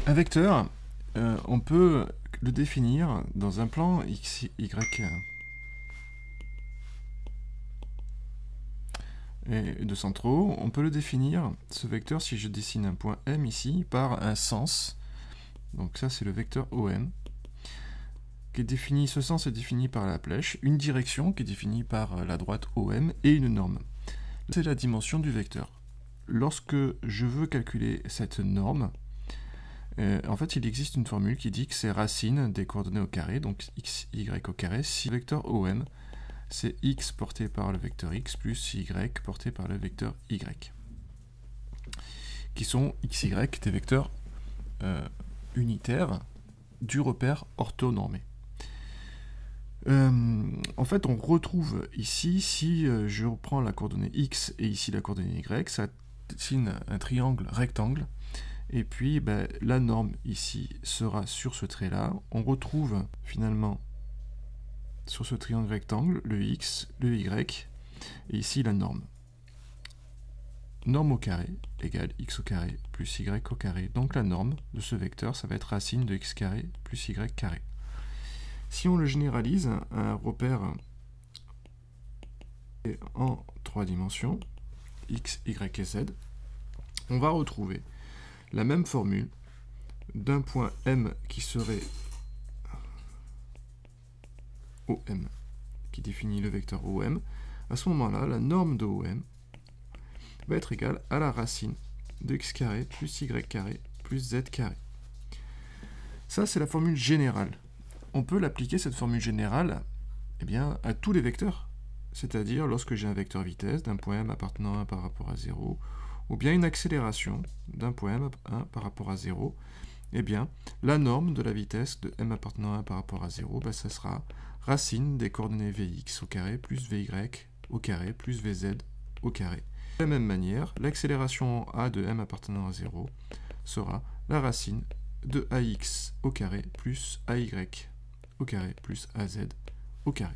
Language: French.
Un vecteur, on peut le définir dans un plan x, y et de centraux. On peut le définir, ce vecteur, si je dessine un point M ici, par un sens. Donc ça, c'est le vecteur OM. Qui est défini, ce sens est défini par la flèche, une direction qui est définie par la droite OM et une norme. C'est la dimension du vecteur. Lorsque je veux calculer cette norme, en fait, il existe une formule qui dit que c'est racine des coordonnées au carré, donc x, y au carré, si le vecteur OM, c'est x porté par le vecteur x plus y porté par le vecteur y, qui sont x, y des vecteurs unitaires du repère orthonormé. En fait, on retrouve ici, si je reprends la coordonnée x et ici la coordonnée y, ça dessine un triangle rectangle. Et puis, la norme ici sera sur ce trait-là. On retrouve finalement sur ce triangle rectangle le x, le y, et ici la norme. Norme au carré égale x au carré plus y au carré. Donc la norme de ce vecteur, ça va être racine de x carré plus y carré. Si on le généralise à un repère en 3 dimensions, x, y et z, on va retrouver la même formule d'un point M qui serait OM, qui définit le vecteur OM. À ce moment-là, la norme de OM va être égale à la racine de x carré plus y carré plus z carré. Ça, c'est la formule générale. On peut l'appliquer, cette formule générale, à tous les vecteurs. C'est-à-dire lorsque j'ai un vecteur vitesse d'un point M appartenant à 1 par rapport à 0, ou bien une accélération d'un point M à 1 par rapport à 0, la norme de la vitesse de M appartenant à 1 par rapport à 0, ça sera racine des coordonnées Vx au carré plus Vy au carré plus Vz au carré. De la même manière, l'accélération A de M appartenant à 0 sera la racine de AX au carré plus AY au carré plus AZ au carré.